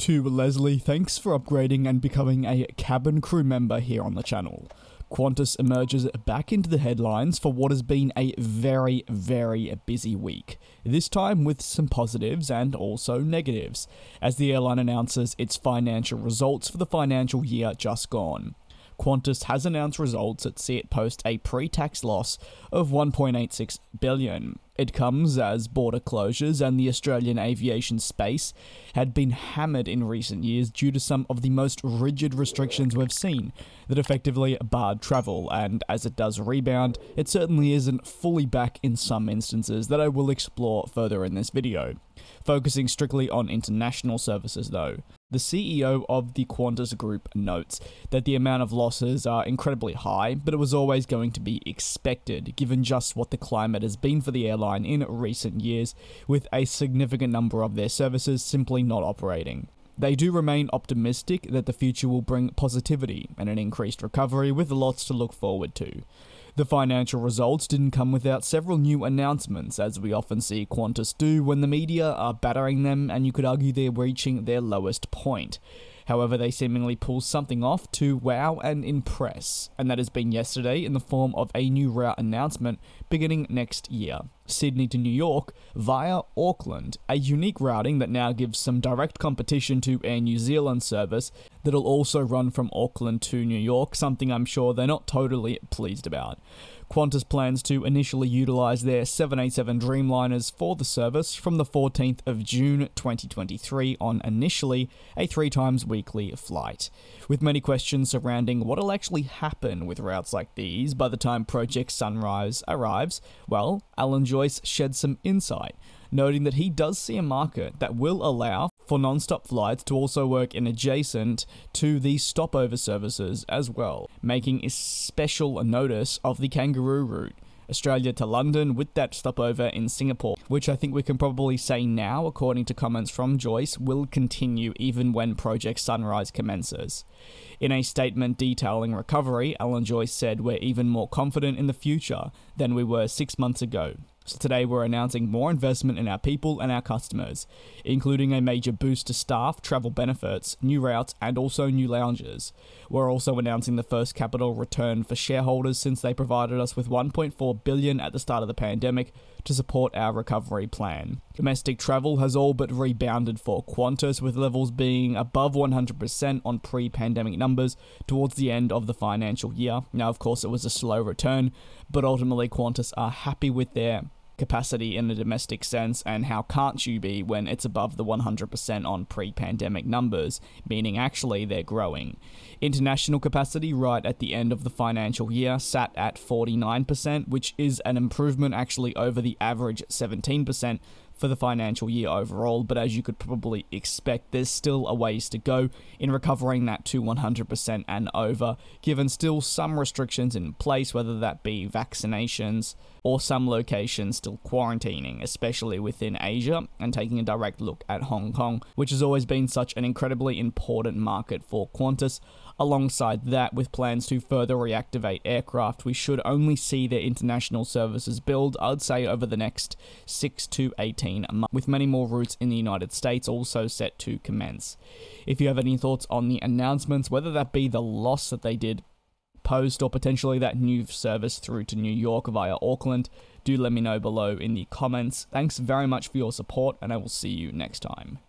To Leslie, thanks for upgrading and becoming a cabin crew member here on the channel. Qantas emerges back into the headlines for what has been a very, very busy week. This time with some positives and also negatives, as the airline announces its financial results for the financial year just gone. Qantas has announced results that see it post a pre-tax loss of $1.86 billion. It comes as border closures and the Australian aviation space had been hammered in recent years due to some of the most rigid restrictions we've seen that effectively barred travel, and as it does rebound, it certainly isn't fully back in some instances that I will explore further in this video. Focusing strictly on international services though. The CEO of the Qantas Group notes that the amount of losses are incredibly high, but it was always going to be expected given just what the climate has been for the airline in recent years, with a significant number of their services simply not operating. They do remain optimistic that the future will bring positivity and an increased recovery with lots to look forward to. The financial results didn't come without several new announcements, as we often see Qantas do when the media are battering them and you could argue they're reaching their lowest point. However, they seemingly pull something off to wow and impress, and that has been yesterday in the form of a new route announcement beginning next year. Sydney to New York via Auckland, a unique routing that now gives some direct competition to Air New Zealand service that'll also run from Auckland to New York, something I'm sure they're not totally pleased about. Qantas plans to initially utilise their 787 Dreamliners for the service from the 14th of June 2023 on initially a 3 times weekly flight. With many questions surrounding what'll actually happen with routes like these by the time Project Sunrise arrives, well, Alan Joyce shed some insight, noting that he does see a market that will allow for non-stop flights to also work in adjacent to the stopover services as well, making a special notice of the Kangaroo route, Australia to London, with that stopover in Singapore, which I think we can probably say now, according to comments from Joyce, will continue even when Project Sunrise commences. In a statement detailing recovery, Alan Joyce said, "We're even more confident in the future than we were 6 months ago. So today we're announcing more investment in our people and our customers, including a major boost to staff, travel benefits, new routes, and also new lounges. We're also announcing the first capital return for shareholders since they provided us with $1.4 billion at the start of the pandemic to support our recovery plan." Domestic travel has all but rebounded for Qantas, with levels being above 100% on pre-pandemic numbers towards the end of the financial year. Now, of course, it was a slow return, but ultimately Qantas are happy with their capacity in the domestic sense, and how can't you be when it's above the 100% on pre-pandemic numbers, meaning actually they're growing. International capacity right at the end of the financial year sat at 49%, which is an improvement actually over the average 17% for the financial year overall, but as you could probably expect, there's still a ways to go in recovering that to 100% and over, given still some restrictions in place, whether that be vaccinations or some locations still quarantining, especially within Asia, and taking a direct look at Hong Kong, which has always been such an incredibly important market for Qantas. Alongside that, with plans to further reactivate aircraft, we should only see their international services build, I'd say, over the next 6 to 18 months, with many more routes in the United States also set to commence. If you have any thoughts on the announcements, whether that be the loss that they did post or potentially that new service through to New York via Auckland, do let me know below in the comments. Thanks very much for your support, and I will see you next time.